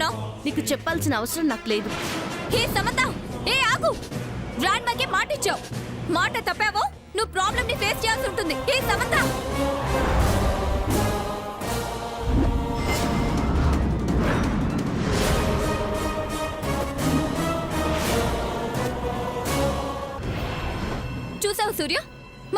చేస్తున్నావు? నీకు చెప్పాల్సిన అవసరం నాకు లేదు. హే సమంత, ఏ ఆగు! గ్రాండ్ మాకి మాట ఇచ్చావు. మాట తప్పావో నువ్వు ప్రాబ్లమ్ ని ఫేస్ చేయాల్సి ఉంటుంది. ఏ సమంత, చూసావు సూర్య,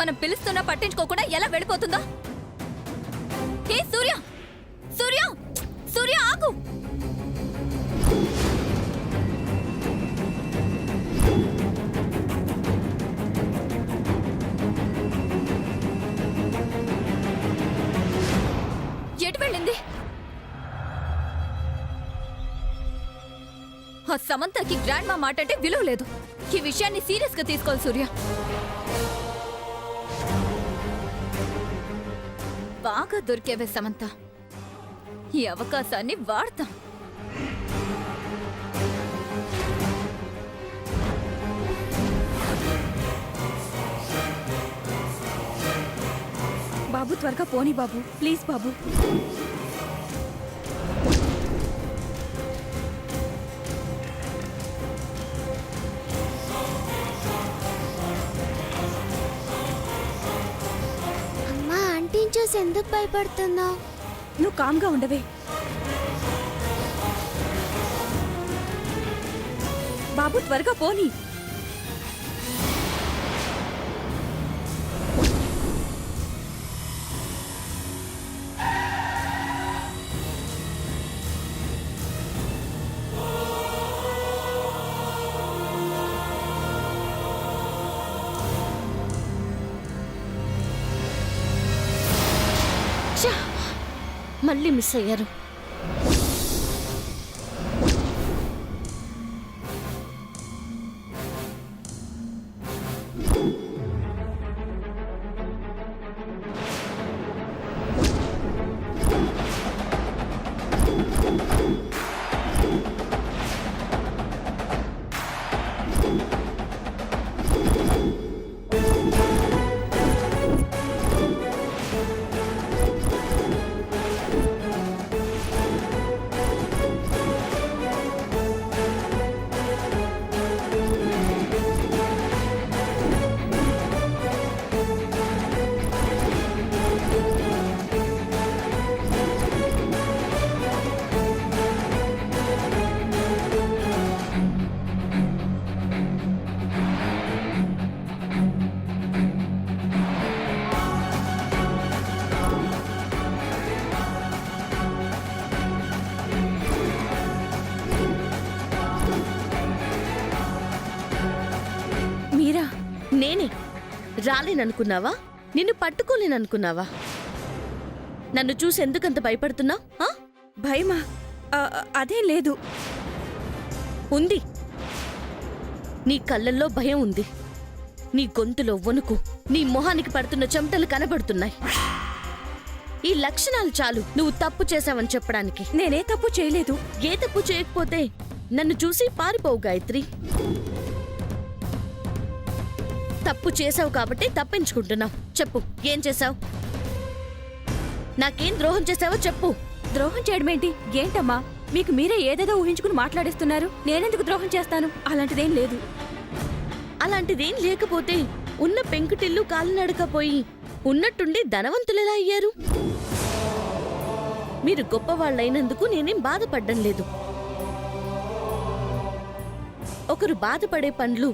మనం పిలుస్తున్నా పట్టించుకోకుండా ఎలా వెళ్ళిపోతుందో. హే సూర్య, సూర్య, సూర్య ఆగు! ఎటు వెళ్ళింది? ఆ సమంతకి గ్రాండ్ మా మాట అంటే విలువ లేదు. ఈ విషయాన్ని సీరియస్ గా తీసుకోవాలి సూర్య. బాగా దొరికేవే సమంత, ఈ అవకాశాన్ని వాడతాం. బాబు త్వరగా పోనీ బాబు, ప్లీజ్ బాబు. అమ్మా, ఆంటీని చూసి ఎందుకు భయపడుతున్నావు? నువ్వు కామ్గా ఉండవే. బాబు త్వరగా పోనీ. మళ్ళీ మిస్ అయ్యారు. నేనే రాలేననుకున్నావా? నిన్ను పట్టుకోలేననుకున్నావా? నన్ను చూసి ఎందుకంత భయపడుతున్నావు? భయమా? అదేం లేదు. ఉంది. నీ కళ్ళల్లో భయం ఉంది, నీ గొంతులో వణుకు, నీ మొహానికి పడుతున్న చెమటలు కనబడుతున్నాయి. ఈ లక్షణాలు చాలు నువ్వు తప్పు చేశావని చెప్పడానికి. నేనే తప్పు చేయలేదు. ఏ తప్పు చేయకపోతే నన్ను చూసి పారిపోవు గాయత్రి. తప్పు చేసావు కాబట్టి తప్పించుకుంటున్నావు. చెప్పు, ఏం చేసావు? నాకేం ద్రోహం చేసావో చెప్పు. ద్రోహం చేయడమేంటి? ఏంటమ్మా, మీకు మీరే ఏదేదో ఊహించుకుని మాట్లాడిస్తున్నారు. నేనెందుకు ద్రోహం చేస్తాను? అలాంటిదేం లేదు. అలాంటిదేం లేకపోతే ఉన్న పెంకుటిల్లు కాలినడకపోయి ఉన్నట్టుండి ధనవంతులెలా అయ్యారు? మీరు గొప్పవాళ్ళైనందుకు నేనేం బాధపడ్డం లేదు. ఒకరు బాధపడే పనులు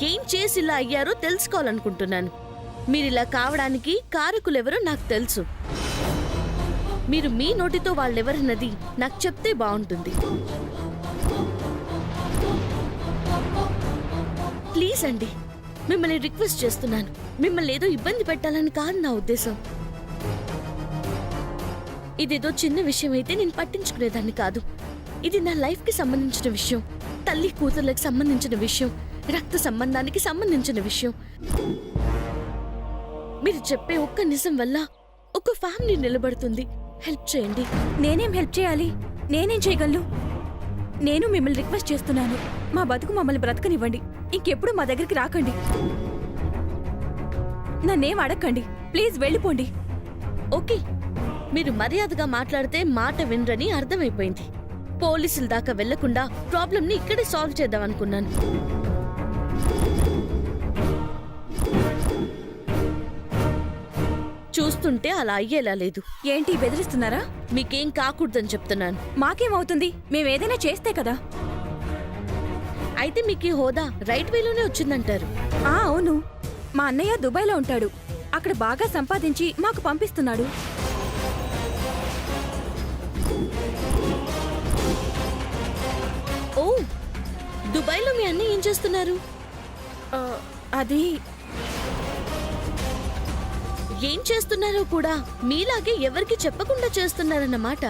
ఏం చేసి ఇలా అయ్యారో తెలుసుకోవాలనుకుంటున్నాను. మీరిలా కావడానికి కారకులెవరో నాకు తెలుసు. మీరు మీ నోటితో వాళ్ళెవరన్నది నాకు చెప్తే బాగుంటుంది. ప్లీజ్ అండి, మిమ్మల్ని రిక్వెస్ట్ చేస్తున్నాను. మిమ్మల్ని ఏదో ఇబ్బంది పెట్టాలని కాదు నా ఉద్దేశం. ఇదేదో చిన్న విషయం అయితే నేను పట్టించుకునేదాన్ని కాదు. ఇది నా లైఫ్కి సంబంధించిన విషయం, తల్లి కూతుర్లకు సంబంధించిన విషయం, రక్త సంబంధానికి సంబంధించిన విషయం. మీరు చెప్పే ఒక్క నిజం వల్ల ఒక ఫ్యామిలీ నిలబడుతుంది. హెల్ప్ చేయండి. నేనేం హెల్ప్ చేయాలి? నేనేం చేయగలను? నేను మిమ్మల్ని రిక్వెస్ట్ చేస్తున్నాను, మా బతుకు మమ్మల్ని బ్రతకనివ్వండి. ఇంకెప్పుడు మా దగ్గరికి రాకండి. నన్నేం అడగండి. ప్లీజ్ వెళ్ళిపోండి. ఓకే, మీరు మర్యాదగా మాట్లాడితే మాట వినరని అర్థమైపోయింది. పోలీసుల దాకా వెళ్లకుండా ప్రాబ్లంని ఇక్కడే సాల్వ్ చేద్దాం అనుకున్నాను. చూస్తుంటే అలా అయ్యేలా లేదు. ఏంటి బెదిరిస్తున్నారా? మీకేం కాకూడదని చెప్తున్నాను. మాకేమవుతుంది? మేమేదైనా చేస్తే కదా. అయితే మీకు ఈ హోదా రైట్ వేలోనే వచ్చిందంటారు. అవును, మా అన్నయ్య దుబాయ్లో ఉంటాడు. అక్కడ బాగా సంపాదించి మాకు పంపిస్తున్నాడు. ఓ, దుబాయ్లో మీ అన్నయ్య ఏం చేస్తున్నారు? అది ఏం చేస్తున్నారో కూడా మీలాగే ఎవరికి చెప్పకుండా చేస్తున్నారన్నమాట.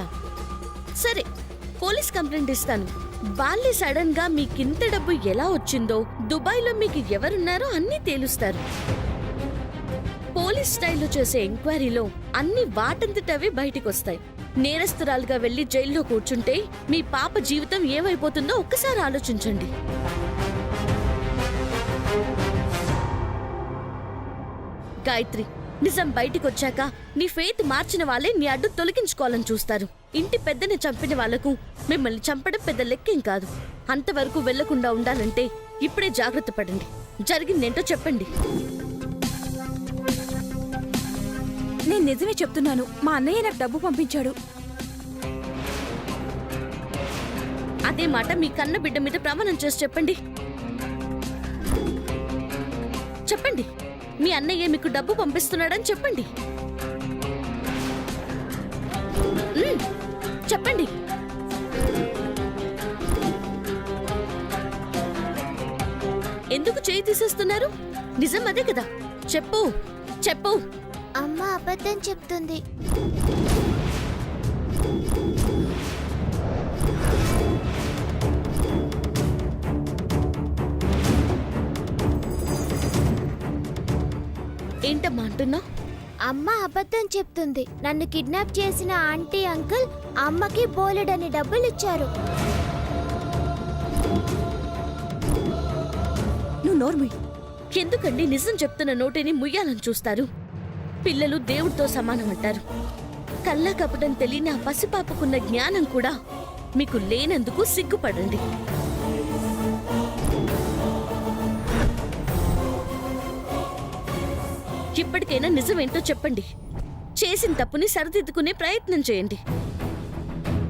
సరే, పోలీస్ కంప్లైంట్ ఇస్తాను. వాళ్ళే సడన్ గా మీకింత డబ్బు ఎలా వచ్చిందో, దుబాయ్లో మీకు ఎవరున్నారో అన్నీ తేలుస్తారు. పోలీస్ స్టైల్లో చేసే ఎంక్వైరీలో అన్ని వాటంతటవే బయటికొస్తాయి. నేరస్తురాలుగా వెళ్లి జైల్లో కూర్చుంటే మీ పాప జీవితం ఏమైపోతుందో ఒక్కసారి ఆలోచించండి. గాయత్రి, నిజం బయటికొచ్చాక నీ ఫెయిత్ మార్చిన వాళ్ళే నీ అడ్డు తొలగించుకోవాలని చూస్తారు. ఇంటి పెద్దని చంపిన వాళ్లకు మిమ్మల్ని చంపడం పెద్ద లెక్కేం కాదు. అంతవరకు వెళ్లకుండా ఉండాలంటే ఇప్పుడే జాగ్రత్త పడండి. జరిగిందేంటో చెప్పండి. నేను నిజమే చెప్తున్నాను. మా అన్నయ్య నాకు డబ్బు పంపించాడు. అదే మాట మీ కన్న బిడ్డ మీద ప్రమాణం చేసి చెప్పండి. చెప్పండి, మీ అన్నయ్య మీకు డబ్బు పంపిస్తున్నాడని చెప్పండి. చెప్పండి. ఎందుకు చేయి తీసేస్తున్నారు? నిజం అదే కదా, చెప్పు చెప్పు. అమ్మ అబద్ధం చెప్తుంది. ఏంటమ్మా అంటున్నా? అమ్మ అబద్ధం చెప్తుంది. నన్ను కిడ్నాప్ చేసిన ఆంటీ అంకుల్ అమ్మకి బోలెడని డబ్బులు ఇచ్చారు. నువ్వు నోర్మి. ఎందుకండి నిజం చెప్తున్న నోటిని ముయ్యాలని చూస్తారు? పిల్లలు దేవుడితో సమానం అంటారు. కల్లా కపటం తెలియని ఆ పసిపాపకున్న జ్ఞానం కూడా మీకు లేనందుకు సిగ్గుపడండి. ఇప్పటికైనా నిజమేంటో చెప్పండి. చేసిన తప్పుని సరిదిద్దుకునే ప్రయత్నం చేయండి.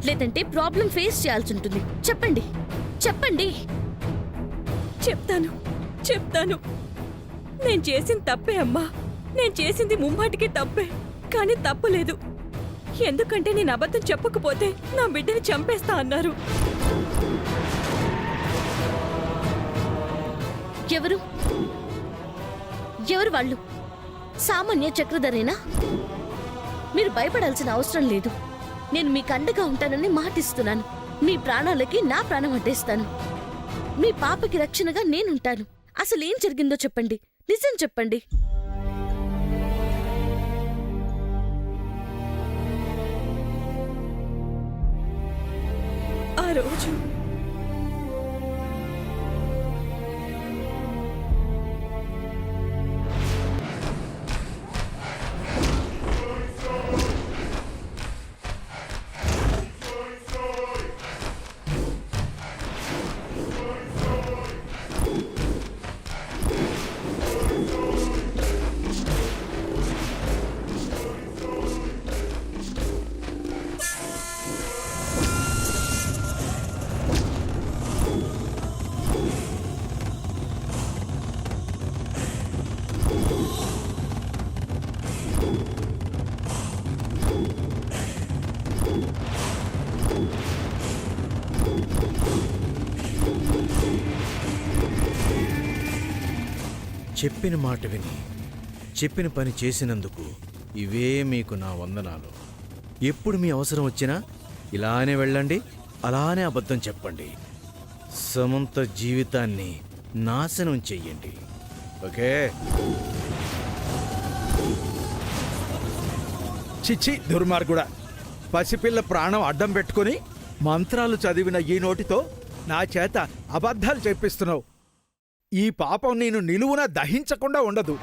లేదంటే ప్రాబ్లం ఫేస్ చేయాల్సి ఉంటుంది. చెప్పండి చెప్పండి. చెప్తాను. నేను చేసిన తప్పే అమ్మా. నేను చేసింది ముమ్మాటికి తప్పే. కానీ తప్పులేదు. ఎందుకంటే నేను అబద్ధం చెప్పకపోతే నా బిడ్డని చంపేస్తా అన్నారు. ఎవరు వాళ్ళు? సామాన్య చక్రధరేనా? మీరు భయపడాల్సిన అవసరం లేదు. నేను మీకు అండగా ఉంటానని మాటిస్తున్నాను. మీ ప్రాణాలకి నా ప్రాణం అడ్డేస్తాను. మీ పాపకి రక్షణగా నేనుంటాను. అసలేం జరిగిందో చెప్పండి. నిజం చెప్పండి. ఆ రోజు చెప్పిన మాట విని చెప్పిన పని చేసినందుకు ఇవే మీకు నా వందనాలు. ఎప్పుడు మీ అవసరం వచ్చినా ఇలానే వెళ్ళండి, అలానే అబద్ధం చెప్పండి. సమంత జీవితాన్ని నాశనం చెయ్యండి. ఓకే? చిచ్చి దుర్మార్గుడా! పసిపిల్ల ప్రాణం అడ్డం పెట్టుకుని మంత్రాలు చదివిన ఈ నోటితో నా చేత అబద్ధాలు చెప్పిస్తున్నావు. ఈ పాపం నేను నిలువున దహించకుండా ఉండదు.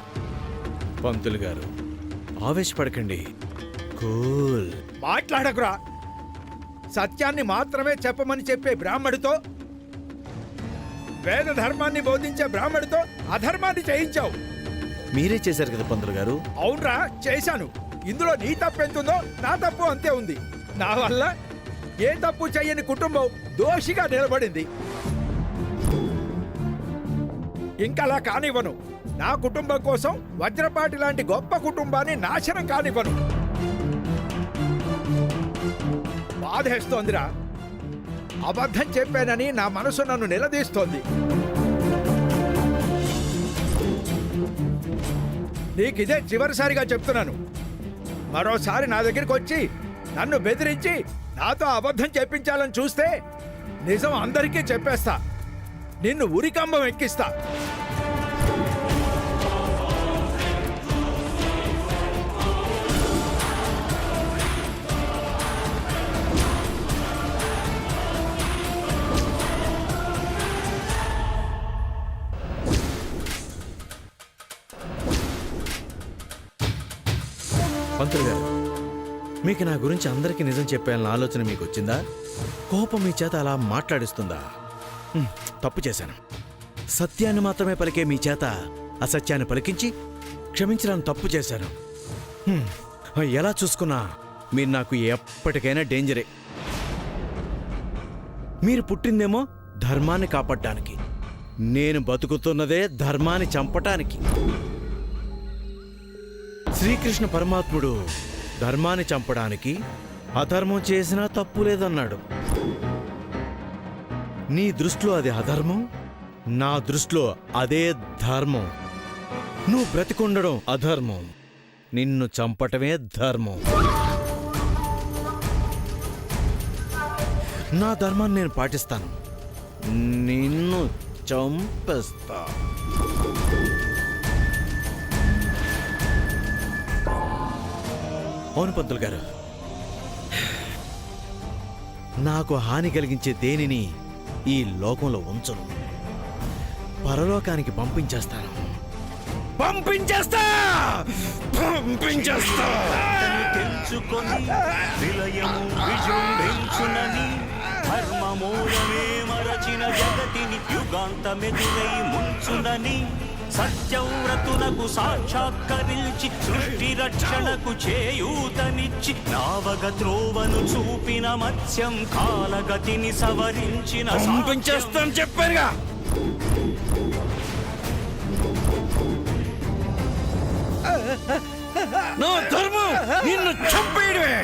పంతులు గారు, ఆవేశపడకండి. కూల్. మాట్లాడకురా. సత్యాన్ని మాత్రమే చెప్పమని చెప్పే బ్రాహ్మడితో, వేద ధర్మాన్ని బోధించే బ్రాహ్మడితో అధర్మాన్ని చేయించావు. మీరే చేశారు కదా పంతులు గారు. అవునరా, చేశాను. ఇందులో నీ తప్పు ఎంతుందో నా తప్పు అంతే ఉంది. నా వల్ల ఏ తప్పు చెయ్యని కుటుంబం దోషిగా నిలబడింది. ఇంకలా కానివ్వను. నా కుటుంబం కోసం వజ్రపాటి లాంటి గొప్ప కుటుంబాన్ని నాశనం కానివ్వను. బాధేస్తోందిరా. అబద్ధం చెప్పానని నా మనసు నన్ను నిలదీస్తోంది. నీకిదే చివరిసారిగా చెప్తున్నాను. మరోసారి నా దగ్గరికి వచ్చి నన్ను బెదిరించి నాతో అబద్ధం చెప్పించాలని చూస్తే నిజం అందరికీ చెప్పేస్తా. నిన్ను ఉరికంబం ఎక్కిస్తా. పంతులు గారు, మీకు నా గురించి అందరికీ నిజం చెప్పాలన్న ఆలోచన మీకు వచ్చిందా? కోపం మీ చేత అలా మాట్లాడిస్తుందా? తప్పు చేశాను. సత్యాన్ని మాత్రమే పలికే మీ చేత అసత్యాన్ని పలికించి క్షమించడానికి తప్పు చేశాను. ఎలా చూసుకున్నా మీరు నాకు ఎప్పటికైనా డేంజరే. మీరు పుట్టిందేమో ధర్మాన్ని కాపాడడానికి, నేను బతుకుతున్నదే ధర్మాన్ని చంపటానికి. శ్రీకృష్ణ పరమాత్ముడు ధర్మాన్ని చంపడానికి అధర్మం చేసినా తప్పు లేదన్నాడు. నీ దృష్టిలో అది అధర్మం, నా దృష్టిలో అదే ధర్మం. నువ్వు బ్రతికుండడం అధర్మం, నిన్ను చంపటమే ధర్మం. నా ధర్మాన్ని నేను పాటిస్తాను, నిన్ను చంపేస్తా. అవును పంతులు గారు, నాకు హాని కలిగించే దేనిని ఈ లోకంలో ఉంచను. పరలోకానికి పంపించేస్తాను. పంపించేస్తా. తెలుసుకొని విలయము విజృంభించునని ధర్మమూలమే మరచిన జగతిని యుగాంతమెదురై ముంచునని సత్యవ్రతునకు సాక్షాత్కరించి సృష్టి రక్షణకు చేయూతనిచ్చి నావగ త్రోవను చూపిన మత్స్యం కాలగతిని సవరించిన పంపించేస్తాను చెప్పారుగా. నా ధర్మం నిన్ను చంపేయడమే.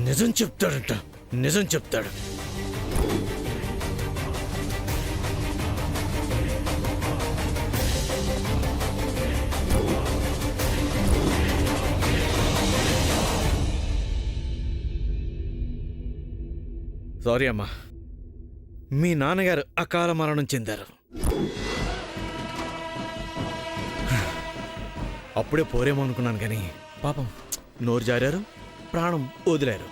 నిజం చెప్తాడంట, నిజం చెప్తాడు. సారీ అమ్మా, మీ నాన్నగారు అకాల మరణం చెందారు. అప్పుడే పోరేమో అనుకున్నాను కానీ పాపం నోరు జారారు, ప్రాణం వదిలారు.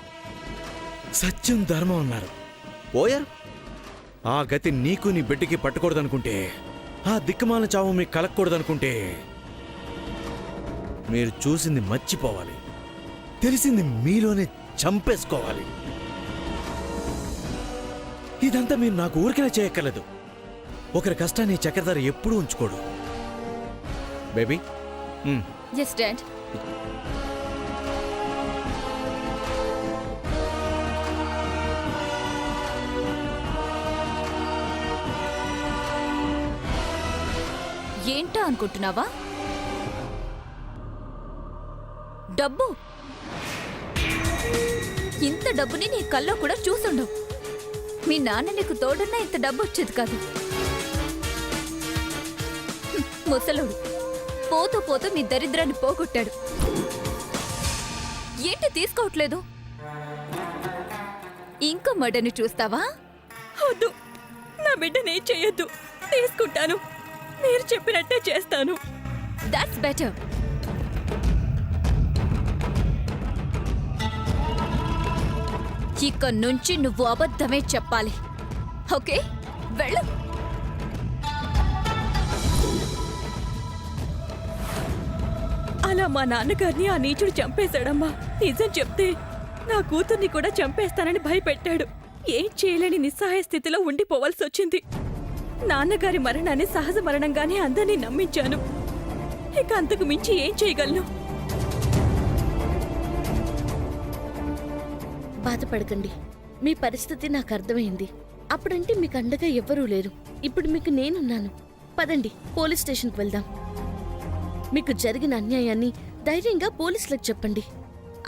సత్యం ధర్మం అన్నారు, పోయారు. ఆ గతి నీకు నీ బిడ్డకి పట్టకూడదనుకుంటే, ఆ దిక్కుమాల చావు మీకు కలగకూడదనుకుంటే మీరు చూసింది మర్చిపోవాలి, తెలిసింది మీలోనే చంపేసుకోవాలి. ఇదంతా మీరు నాకు ఊరికనే చేయక్కర్లేదు. ఒకరి కష్టాన్ని చక్రధార ఎప్పుడూ ఉంచుకోడు. Baby yes dad. ఏంటో అనుకుంటున్నావా? డబ్బు. ఇంత డబ్బుని నీ కల్లో కూడా చూసుండవు. మీ నాన్న నీకు తోడున్నా ఇంత డబ్బు వచ్చేది కాదు. ముసలోడు పోతూ పోతూ మీ దరిద్రాన్ని పోగొట్టాడు. ఏంటి తీసుకోవట్లేదు? ఇంకో మర్డర్ని చూస్తావా? వద్దు, నా బిడ్డనేం చెయ్యొద్దు. తీసుకుంటాను, మీరు చెప్పినట్టే చేస్తాను. That's better. ఇక నుంచి నువ్వు అబద్ధమే చెప్పాలి. ఓకే, వెళ్ళు. అలా మా నాన్నగారిని ఆ నీచుడు చంపేశాడమ్మా. నిజం చెప్తే నా కూతుర్ని కూడా చంపేస్తానని భయపెట్టాడు. ఏం చేయలేని నిస్సహాయ స్థితిలో ఉండిపోవాల్సి వచ్చింది. నాన్నగారి మరణాన్ని సహజ మరణంగానే అందరినీ నమ్మించాను. ఇక అంతకు మించి ఏం చేయగలను? బాధపడకండి, మీ పరిస్థితి నాకు అర్థమైంది. అప్పుడంటే మీకు అండగా ఎవ్వరూ లేరు. ఇప్పుడు మీకు నేనున్నాను. పదండి, పోలీస్ స్టేషన్కి వెళ్దాం. మీకు జరిగిన అన్యాయాన్ని ధైర్యంగా పోలీసులకు చెప్పండి.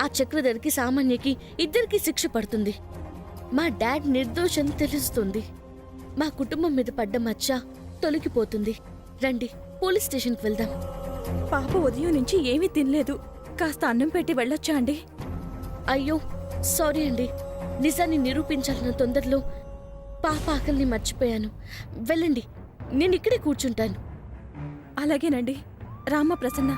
ఆ చక్రధర్కి సామాన్యకి ఇద్దరికీ శిక్ష పడుతుంది. మా డాడ్ నిర్దోషని తెలుస్తుంది. మా కుటుంబం మీద పడ్డ మచ్చ తొలగిపోతుంది. రండి, పోలీస్ స్టేషన్కి వెళ్దాం. పాప ఉదయం నుంచి ఏమీ తినలేదు. కాస్త అన్నం పెట్టి వెళ్ళొచ్చా అండి? అయ్యో సారీ అండి, నిజాన్ని నిరూపించాలన్న తొందరలో పాప ఆకలిని మర్చిపోయాను. వెళ్ళండి, నేను ఇక్కడే కూర్చుంటాను. అలాగేనండి. రామ ప్రసన్న.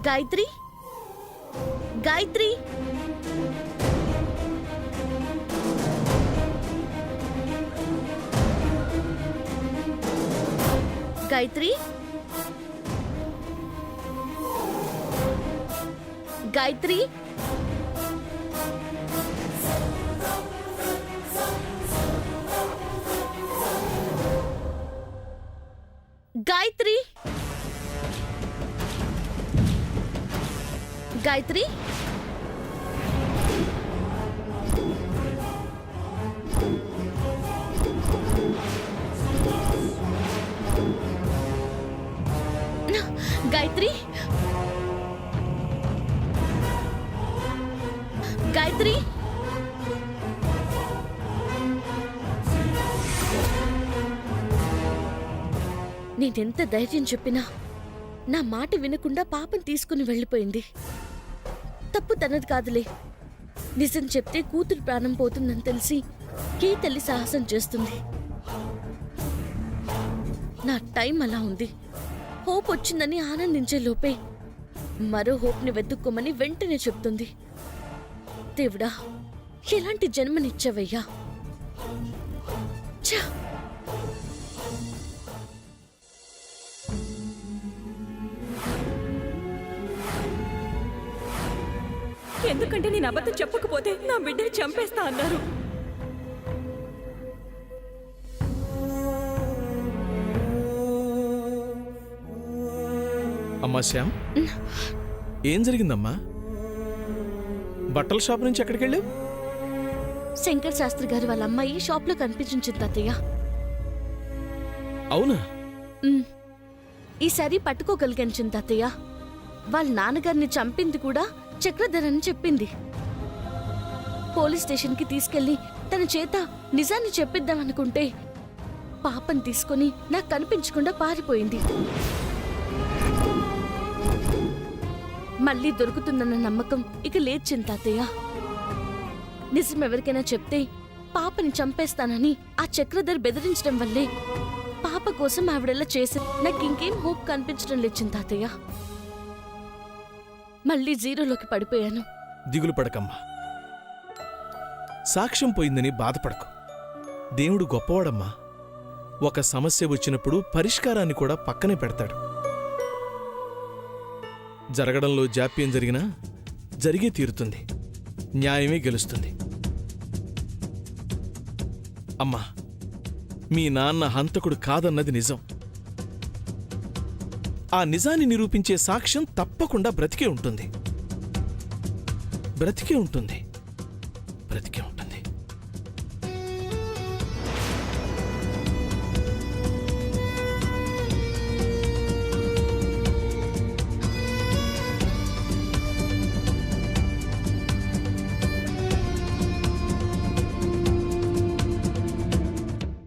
గాయత్రి, గాయత్రి, గాయత్రి, గాయత్రి, గాయత్రి, గాయత్రి, గాయత్రి, గాయత్రి, నేనెంత ధైర్యం చెప్పినా నా మాట వినకుండా పాపం తీసుకుని వెళ్ళిపోయింది. తప్పు తనది కాదులే. నిజం చెప్తే కూతురు ప్రాణం పోతుందని తెలిసి ఏ తల్లి సాహసం చేస్తుంది? నా టైం అలా ఉంది. హోప్ వచ్చిందని ఆనందించే లోపే మరో హోప్ని వెతుక్కోమని వెంటనే చెప్తుంది. దేవుడా, ఎలాంటి జన్మనిచ్చావయ్యా! ఛా! ఎందుకంటే నేను అబద్ధం చెప్పకపోతే నా బిడ్డని చంపేస్తా అన్నారు. అమ్మా శ్యామ్, ఏం జరిగిందమ్మా? బట్టల షాప్ నుంచి ఎక్కడికి వెళ్ళావు? శంకర్ శాస్త్రి గారి వాళ్ళ అమ్మాయి షాప్లో కనిపించింది తాతయ్య. అవునా? ఈసారి పట్టుకోగలిగాను తాతయ్య. వాళ్ళ నాన్నగారిని చంపింది కూడా చక్రధర్ అని చెప్పింది. పోలీస్ స్టేషన్కి తీసుకెళ్లి తన చేత నిజాన్ని చెప్పిద్దామనుకుంటే పాపని తీసుకుని నాకు కనిపించకుండా పారిపోయింది. మళ్ళీ దొరుకుతుందన్న నమ్మకం ఇక లేదు చింతాతయ్య. నిజం ఎవరికైనా చెప్తే పాపని చంపేస్తానని ఆ చక్రధర్ బెదిరించడం వల్లే పాప కోసం ఆవిడెలా చేసి నాకు ఇంకేం హోప్ కనిపించడం లేదు చింతాతయ్య. మళ్ళీ జీరోలోకి పడిపోయాను. దిగులు పడకమ్మా. సాక్ష్యం పోయిందని బాధపడకు. దేవుడు గొప్పవాడమ్మా. ఒక సమస్య వచ్చినప్పుడు పరిష్కారాన్ని కూడా పక్కనే పెడతాడు. జరగడంలో జాప్యం జరిగినా జరిగే తీరుతుంది. న్యాయమే గెలుస్తుంది. అమ్మా, మీ నాన్న హంతకుడు కాదన్నది నిజం. ఆ నిజాన్ని నిరూపించే సాక్ష్యం తప్పకుండా బ్రతికే ఉంటుంది. బ్రతికే ఉంటుంది. బ్రతికే ఉంటుంది.